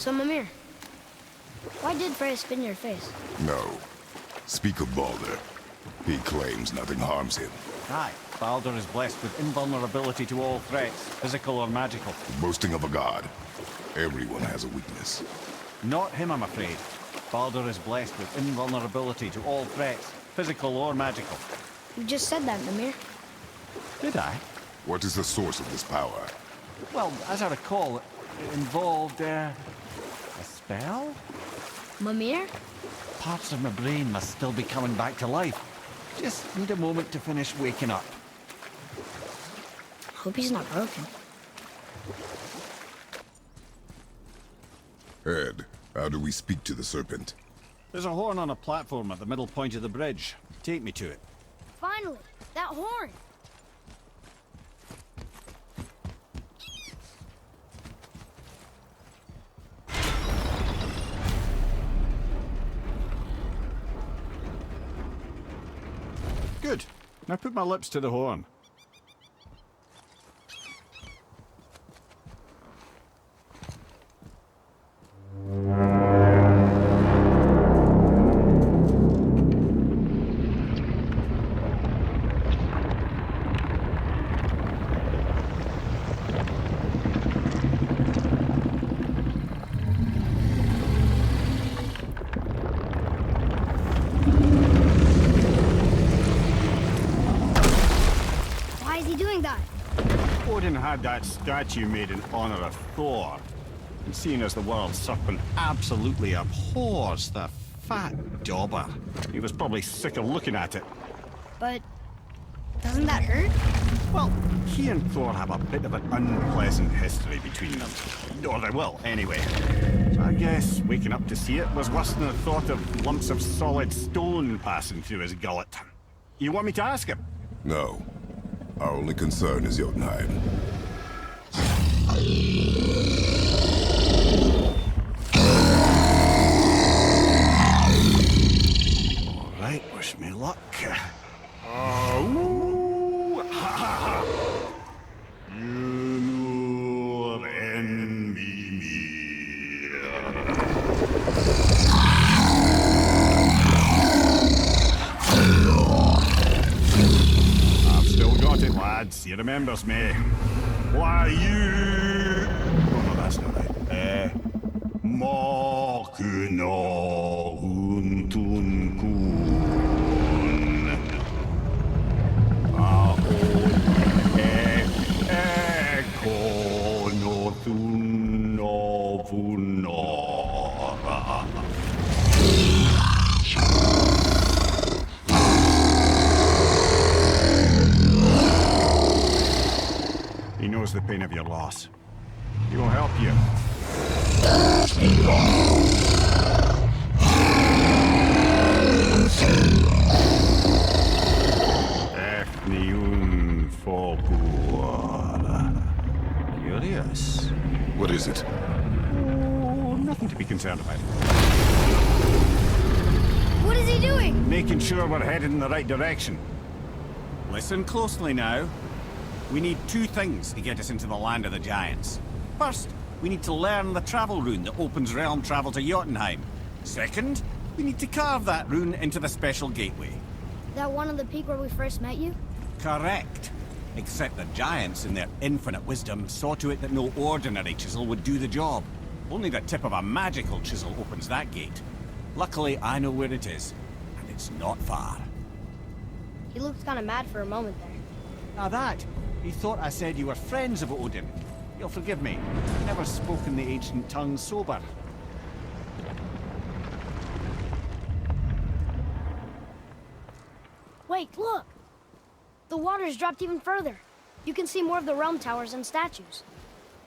So, Mimir, why did Freya spin your face? No. Speak of Baldur. He claims nothing harms him. Aye, Baldur is blessed with invulnerability to all threats, physical or magical. Boasting of a god. Everyone has a weakness. Not him, I'm afraid. Baldur is blessed with invulnerability to all threats, physical or magical. You just said that, Mimir. Did I? What is the source of this power? Well, as I recall, it involved, a spell? Mimir? Parts of my brain must still be coming back to life. Just need a moment to finish waking up. Hope he's not broken. Ed, how do we speak to the Serpent? There's a horn on a platform at the middle point of the bridge. Take me to it. Finally! That horn! Good. Now put my lips to the horn. Odin had that statue made in honor of Thor. And seeing as the world's serpent absolutely abhors the fat dauber, he was probably sick of looking at it. But doesn't that hurt? Well, he and Thor have a bit of an unpleasant history between them. Or they will, anyway. So I guess waking up to see it was worse than the thought of lumps of solid stone passing through his gullet. You want me to ask him? No. Our only concern is Jotunheim. All right, wish me luck. Ooh, ha, ha, ha. Nur en Mimir. I've still got it, lads. He remembers me. Why, you... Oh, no, that's not right. Makuna huntun kun. Ekonothun ovunora. He knows the pain of your loss. He will help you. Fafnir Forbur. Curious. What is it? Oh, nothing to be concerned about. What is he doing? Making sure we're headed in the right direction. Listen closely now. We need two things to get us into the land of the giants. First, we need to learn the travel rune that opens realm travel to Jotunheim. Second, we need to carve that rune into the special gateway. That one on the peak where we first met you? Correct. Except the giants, in their infinite wisdom, saw to it that no ordinary chisel would do the job. Only the tip of a magical chisel opens that gate. Luckily, I know where it is, and it's not far. He looked kind of mad for a moment there. Now that, he thought I said you were friends of Odin. You'll forgive me. I've never spoken the ancient tongue sober. Wait, look! The water's dropped even further. You can see more of the realm towers and statues.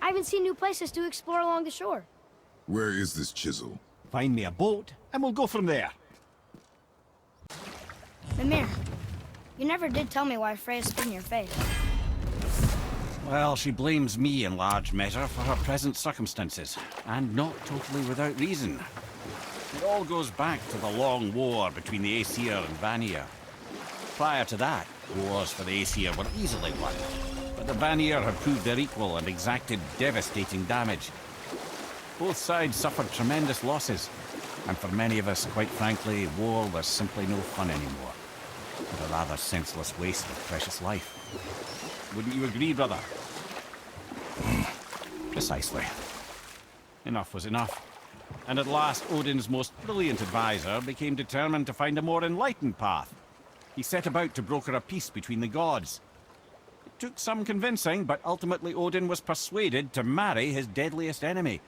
I even see new places to explore along the shore. Where is this chisel? Find me a boat, and we'll go from there. Mimir, you never did tell me why Freya spit in your face. Well, she blames me in large measure for her present circumstances, and not totally without reason. It all goes back to the long war between the Aesir and Vanir. Prior to that, wars for the Aesir were easily won, but the Vanir had proved their equal and exacted devastating damage. Both sides suffered tremendous losses, and for many of us, quite frankly, war was simply no fun anymore. And a rather senseless waste of precious life. Wouldn't you agree, brother? Precisely. Enough was enough. And at last, Odin's most brilliant advisor became determined to find a more enlightened path. He set about to broker a peace between the gods. It took some convincing, but ultimately Odin was persuaded to marry his deadliest enemy,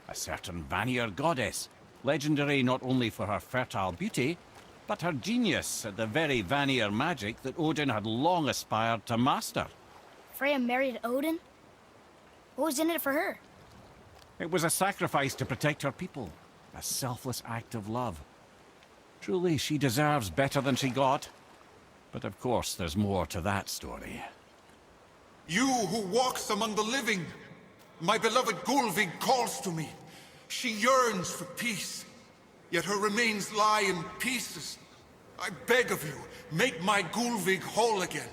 a certain Vanir goddess, legendary not only for her fertile beauty, but her genius at the very Vanir magic that Odin had long aspired to master. Freya married Odin? What was in it for her? It was a sacrifice to protect her people, a selfless act of love. Truly, she deserves better than she got. But of course, there's more to that story. You who walks among the living, my beloved Gulvig calls to me. She yearns for peace, yet her remains lie in pieces. I beg of you, make my Gulvig whole again.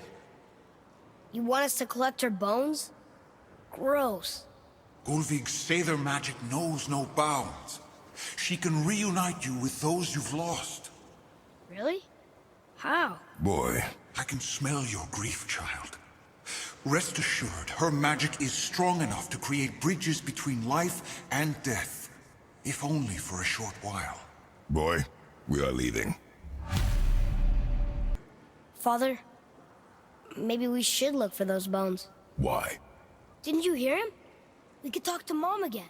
You want us to collect her bones? Gross. Gulvig's Sather magic knows no bounds. She can reunite you with those you've lost. Really? How? Boy, I can smell your grief, child. Rest assured, her magic is strong enough to create bridges between life and death, if only for a short while. boy, we are leaving. Father, maybe we should look for those bones. Why? Didn't you hear him? We could talk to Mom again.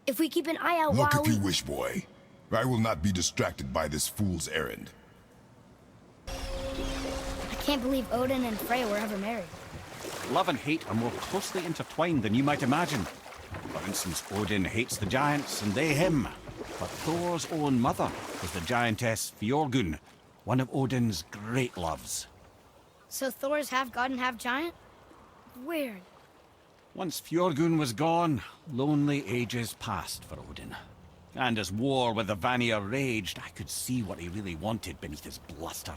If we keep an eye out Look while if you wish, boy. I will not be distracted by this fool's errand. I can't believe Odin and Freya were ever married. Love and hate are more closely intertwined than you might imagine. For instance, Odin hates the giants and they him. But Thor's own mother was the giantess Fjorgun, one of Odin's great loves. So Thor's half god and half giant? Weird. Once Fjorgun was gone, lonely ages passed for Odin. And as war with the Vanir raged, I could see what he really wanted beneath his bluster.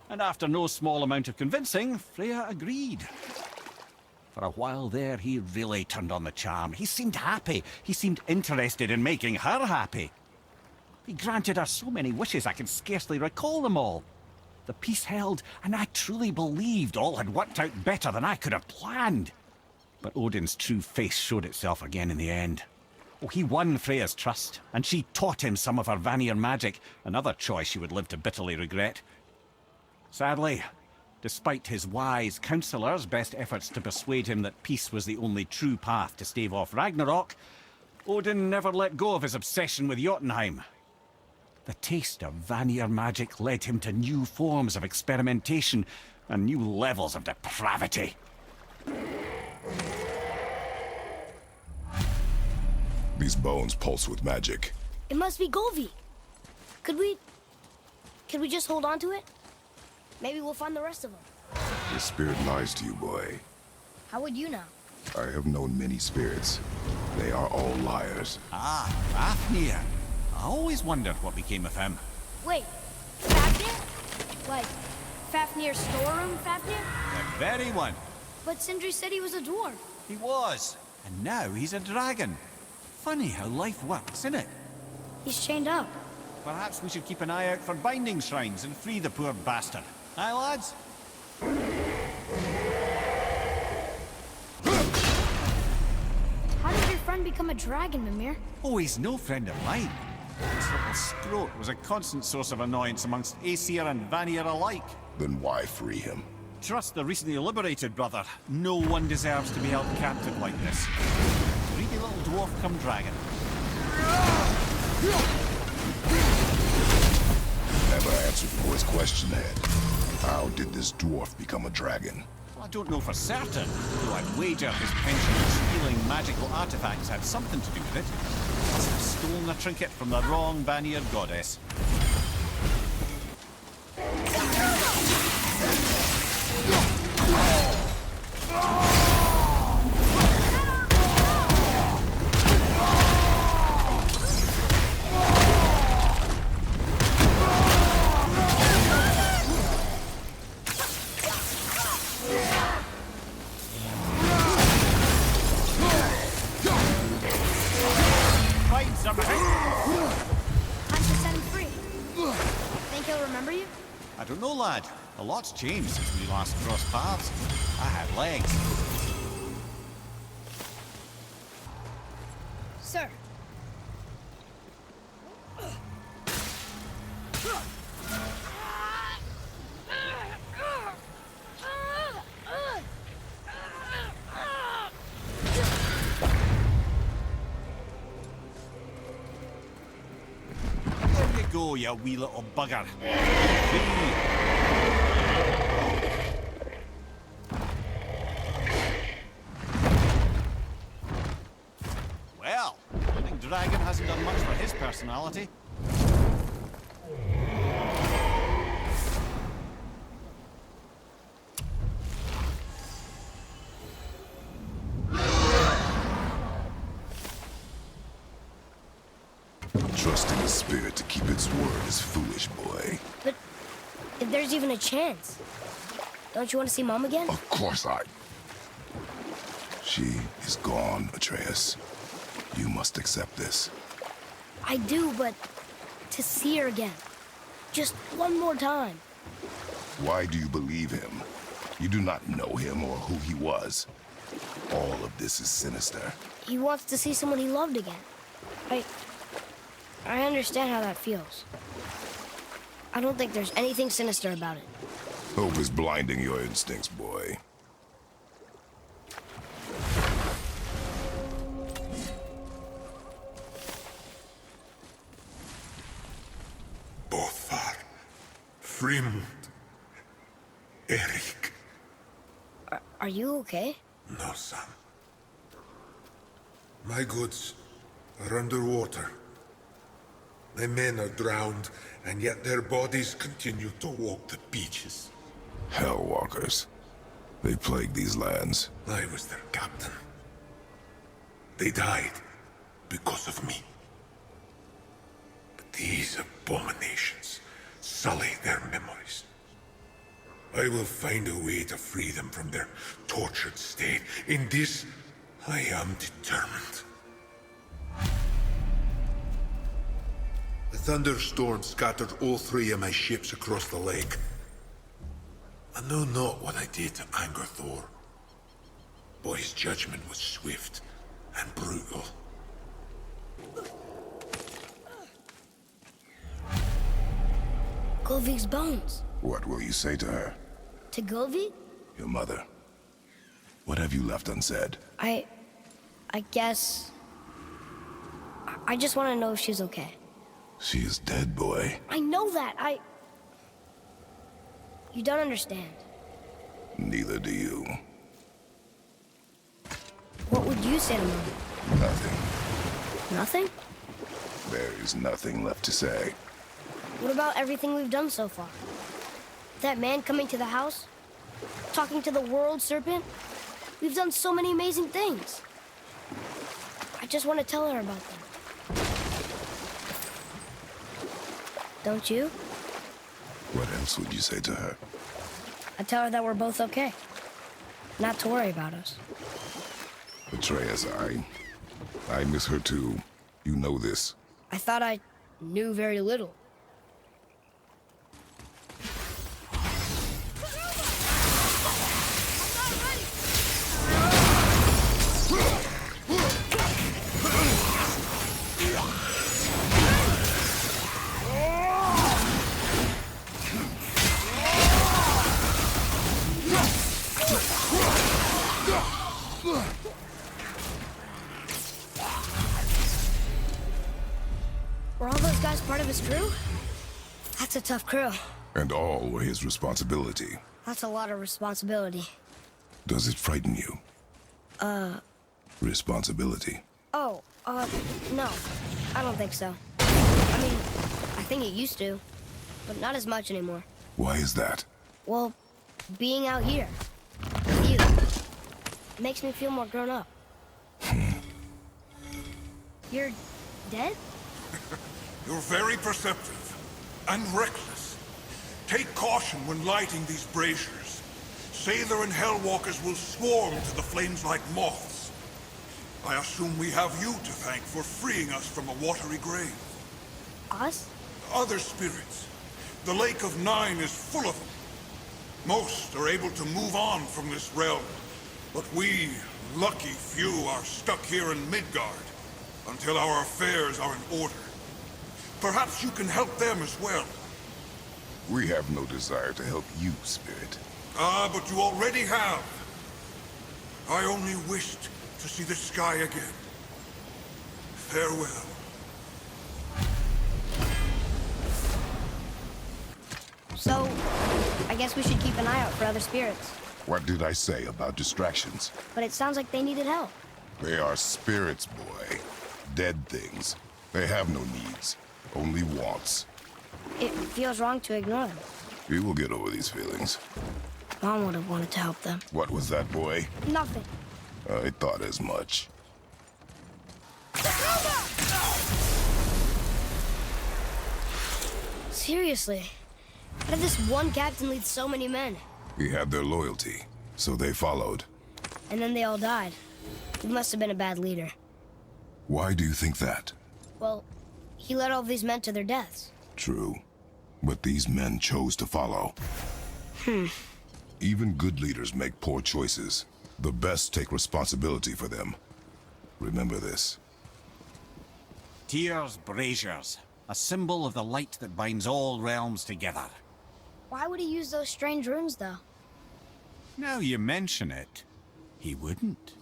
And after no small amount of convincing, Freya agreed. For a while there, he really turned on the charm. He seemed happy. He seemed interested in making her happy. He granted her so many wishes I can scarcely recall them all. The peace held, and I truly believed all had worked out better than I could have planned. But Odin's true face showed itself again in the end. Oh, he won Freya's trust, and she taught him some of her Vanir magic, another choice she would live to bitterly regret. Sadly, despite his wise counselors' best efforts to persuade him that peace was the only true path to stave off Ragnarok, Odin never let go of his obsession with Jotunheim. The taste of Vanir magic led him to new forms of experimentation and new levels of depravity. These bones pulse with magic. It must be Golvi. Could we just hold on to it? Maybe we'll find the rest of them. Your spirit lies to you, boy. How would you know? I have known many spirits. They are all liars. Ah, Fafnir. I always wondered what became of him. Wait, Fafnir? Like, Fafnir's storeroom Fafnir? The very one. But Sindri said he was a dwarf. He was. And now he's a dragon. Funny how life works, isn't it? He's chained up. Perhaps we should keep an eye out for binding shrines and free the poor bastard. Aye, lads? How did your friend become a dragon, Mimir? Oh, he's no friend of mine. This little scrote was a constant source of annoyance amongst Aesir and Vanir alike. Then why free him? Trust the recently liberated brother. No one deserves to be held captive like this. Greedy little dwarf come dragon. Never answered the boy's question, Head. How did this dwarf become a dragon? Well, I don't know for certain, though I'd wager his penchant for stealing magical artifacts had something to do with it. He must have stolen a trinket from the wrong Vanir goddess. Time to set him free. Think he'll remember you? I don't know, lad. A lot's changed since we last crossed paths. I had legs. Sir. There you go, you wee little bugger. Free. Well, I think Dragon hasn't done much for his personality. Trusting the spirit to keep its word is foolish, boy. But if there's even a chance, don't you want to see Mom again? Of course I... She is gone, Atreus. You must accept this. I do, but to see her again. Just one more time. Why do you believe him? You do not know him or who he was. All of this is sinister. He wants to see someone he loved again. I understand how that feels. I don't think there's anything sinister about it. Hope is blinding your instincts, boy. Bothar, Frimund, Erik. Are you okay? No, son. My goods are underwater. My men are drowned, and yet their bodies continue to walk the beaches. Hellwalkers. They plague these lands. I was their captain. They died because of me. But these abominations sully their memories. I will find a way to free them from their tortured state. In this, I am determined. The thunderstorm scattered all three of my ships across the lake. I know not what I did to anger Thor. But his judgment was swift and brutal. Golvik's bones. What will you say to her? To Golvik? Your mother. What have you left unsaid? I guess... I just want to know if she's okay. She is dead, boy. I know that, You don't understand. Neither do you. What would you say to Mom? Nothing. Nothing? There is nothing left to say. What about everything we've done so far? That man coming to the house? Talking to the world serpent? We've done so many amazing things. I just want to tell her about them. Don't you? What else would you say to her? I tell her that we're both okay. Not to worry about us. Atreus, I miss her too. You know this. I thought I knew very little. Were all those guys part of his crew? That's a tough crew. And all were his responsibility. That's a lot of responsibility. Does it frighten you? Responsibility. Oh, no. I don't think so. I mean, I think it used to, but not as much anymore. Why is that? Well, being out here, with you, makes me feel more grown up. You're dead? You're very perceptive and reckless. Take caution when lighting these braziers. Sailor and Hellwalkers will swarm to the flames like moths. I assume we have you to thank for freeing us from a watery grave. Us? Other spirits. The Lake of Nine is full of them. Most are able to move on from this realm, but we, lucky few, are stuck here in Midgard until our affairs are in order. Perhaps you can help them as well. We have no desire to help you, Spirit. Ah, but you already have. I only wished to see the sky again. Farewell. So, I guess we should keep an eye out for other spirits. What did I say about distractions? But it sounds like they needed help. They are spirits, boy. Dead things. They have no needs, only wants. It feels wrong to ignore them. We will get over these feelings. Mom would have wanted to help them. What was that, boy? Nothing. I thought as much. Seriously. How did this one captain lead so many men? He had their loyalty, so they followed. And then they all died. He must have been a bad leader. Why do you think that? Well, he led all these men to their deaths. True. But these men chose to follow. Even good leaders make poor choices. The best take responsibility for them. Remember this. Tyr's braziers, a symbol of the light that binds all realms together. Why would he use those strange runes, though? Now you mention it, he wouldn't.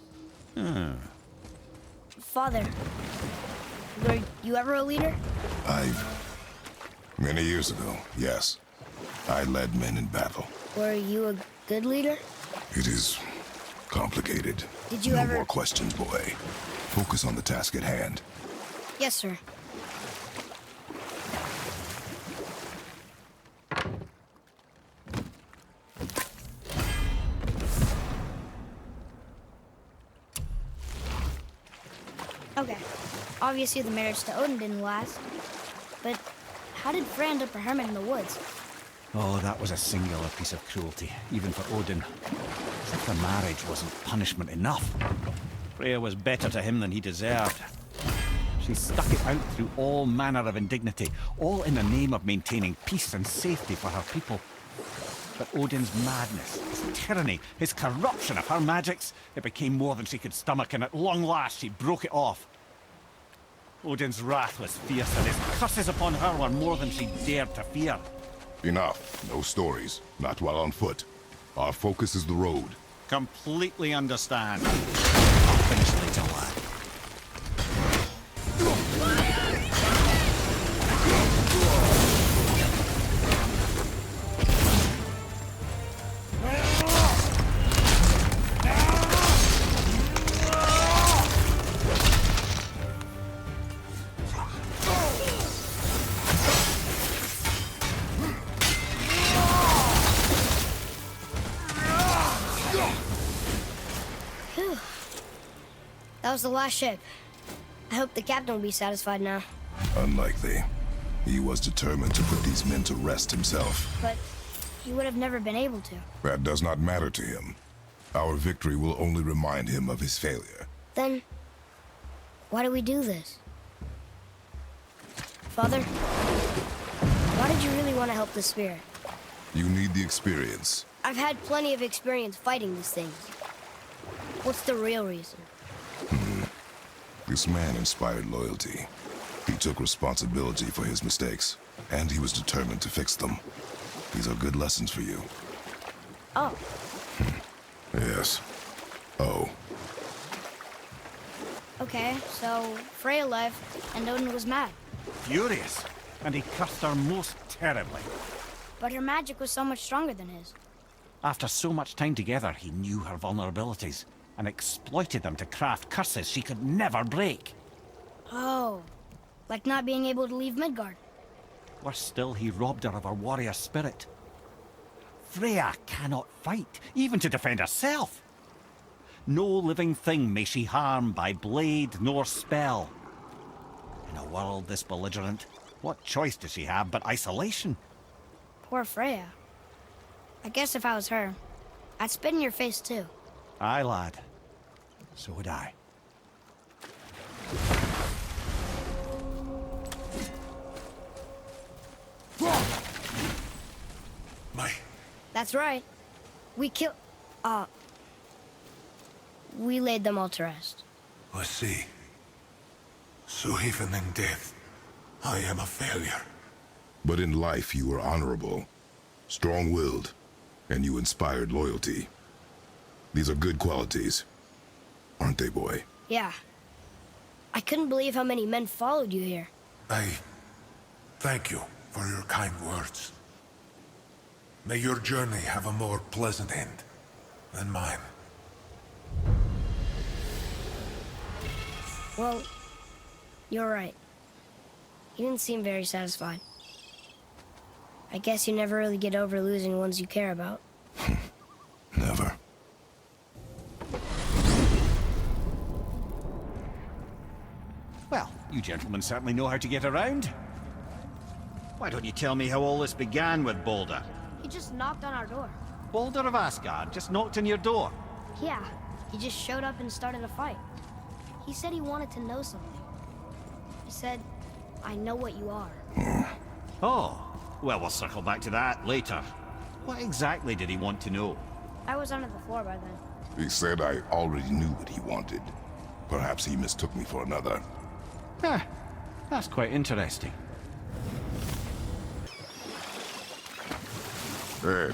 Father, were you ever a leader? Many years ago, yes. I led men in battle. Were you a good leader? It is complicated. Did you no ever... more questions, boy. Focus on the task at hand. Yes, sir. Okay. Obviously the marriage to Odin didn't last. But how did Frey end up a hermit in the woods? Oh, that was a singular piece of cruelty, even for Odin. As if the marriage wasn't punishment enough. Freya was better to him than he deserved. She stuck it out through all manner of indignity, all in the name of maintaining peace and safety for her people. But Odin's madness, his tyranny, his corruption of her magics, it became more than she could stomach, and at long last she broke it off. Odin's wrath was fierce, and his curses upon her were more than she dared to fear. Enough. No stories. Not while on foot. Our focus is the road. Completely understand. I'll finish later, lad. That was the last ship. I hope the captain will be satisfied now. Unlikely. He was determined to put these men to rest himself. But he would have never been able to. That does not matter to him. Our victory will only remind him of his failure. Then, why do we do this? Father, why did you really want to help the spirit? You need the experience. I've had plenty of experience fighting these things. What's the real reason? This man inspired loyalty. He took responsibility for his mistakes, and he was determined to fix them. These are good lessons for you. Oh. Yes. Oh. Okay, so Freya left, and Odin was mad. Furious, and he cursed her most terribly. But her magic was so much stronger than his. After so much time together, he knew her vulnerabilities and exploited them to craft curses she could never break. Oh, like not being able to leave Midgard. Worse still, he robbed her of her warrior spirit. Freya cannot fight, even to defend herself. No living thing may she harm by blade nor spell. In a world this belligerent, what choice does she have but isolation? Poor Freya. I guess if I was her, I'd spit in your face too. Aye, lad. So would I. That's right. We we laid them all to rest. I see. So even in death, I am a failure. But in life, you were honorable, strong-willed, and you inspired loyalty. These are good qualities, aren't they, boy? Yeah. I couldn't believe how many men followed you here. I thank you for your kind words. May your journey have a more pleasant end than mine. Well, you're right. You didn't seem very satisfied. I guess you never really get over losing ones you care about. Never. Well, you gentlemen certainly know how to get around. Why don't you tell me how all this began with Balder? He just knocked on our door. Balder of Asgard just knocked on your door. Yeah, he just showed up and started a fight. He said he wanted to know something. He said, I know what you are. Oh, well, we'll circle back to that later. What exactly did he want to know? I was under the floor by then. He said I already knew what he wanted. Perhaps he mistook me for another. Huh, that's quite interesting. Ed,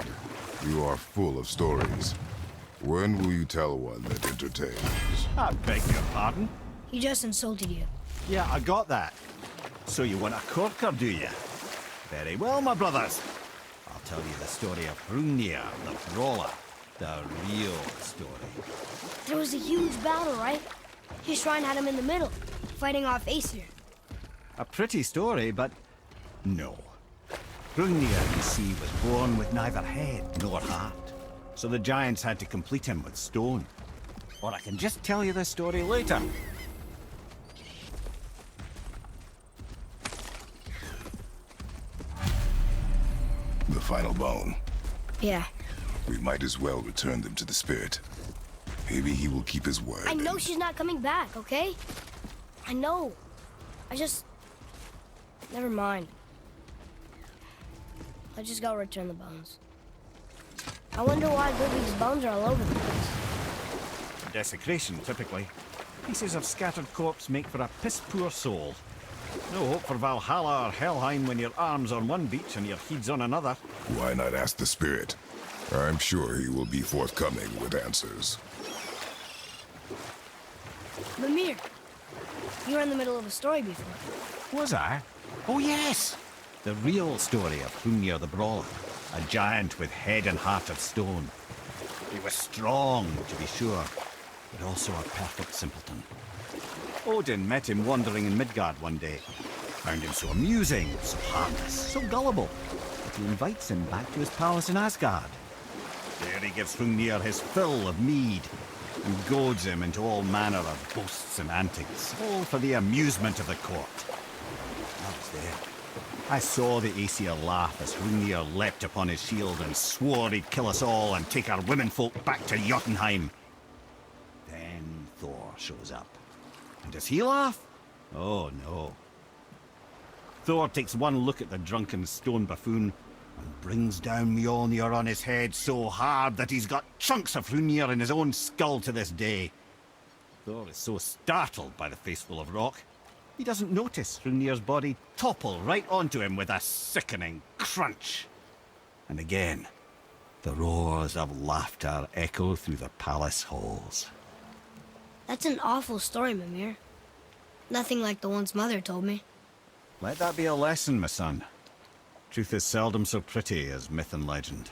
you are full of stories. When will you tell one that entertains? I beg your pardon? He just insulted you. Yeah, I got that. So you want a corker, do you? Very well, my brothers. I'll tell you the story of Fafnir, the brawler. The real story. There was a huge battle, right? His shrine had him in the middle, fighting off Aesir. A pretty story, but no. Fafnir, you see, was born with neither head nor heart. So the giants had to complete him with stone. Or I can just tell you this story later. The final bone. Yeah. We might as well return them to the spirit. Maybe he will keep his word. I know she's not coming back, okay? I know. Never mind. Let's just go return the bones. I wonder why Ludwig's bones are all over the place. Desecration, typically. Pieces of scattered corpse make for a piss-poor soul. No hope for Valhalla or Helheim when your arm's on one beach and your head's on another. Why not ask the spirit? I'm sure he will be forthcoming with answers. Mimir, you were in the middle of a story before. Was I? Oh, yes! The real story of Fafnir the Brawler. A giant with head and heart of stone. He was strong, to be sure, but also a perfect simpleton. Odin met him wandering in Midgard one day. Found him so amusing, so harmless, so gullible, that he invites him back to his palace in Asgard. There he gives Fafnir his fill of mead, and goads him into all manner of boasts and antics, all for the amusement of the court. I was there. I saw the Aesir laugh as Fafnir leapt upon his shield and swore he'd kill us all and take our womenfolk back to Jotunheim. Then Thor shows up. And does he laugh? Oh, no. Thor takes one look at the drunken stone buffoon and brings down Mjolnir on his head so hard that he's got chunks of Fafnir in his own skull to this day. Thor is so startled by the face full of rock, he doesn't notice Fafnir's body topple right onto him with a sickening crunch. And again, the roars of laughter echo through the palace halls. That's an awful story, Mimir. Nothing like the ones Mother told me. Let that be a lesson, my son. Truth is seldom so pretty as myth and legend.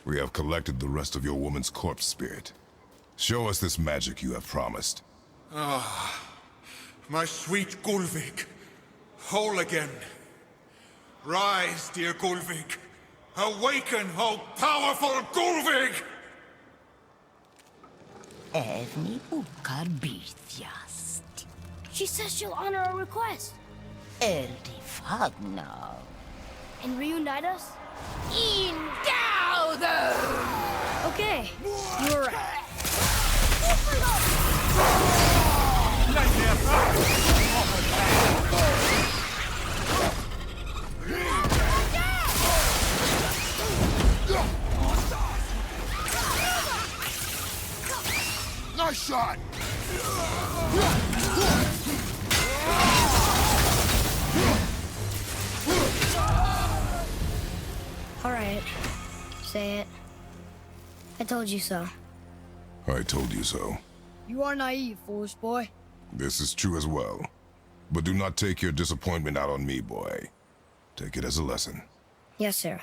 We have collected the rest of your woman's corpse spirit. Show us this magic you have promised. My sweet Gulvig, whole again. Rise, dear Gulvig. Awaken, O powerful Gulvig! Evni ukar bitjast. She says she'll honor our request Eldi fagnar. and reunite us. In Gauder! Okay, you were right. Nightmare! shot! All right. Say it. I told you so. I told you so. You are naive, foolish boy. This is true as well. But do not take your disappointment out on me, boy. Take it as a lesson. Yes, sir.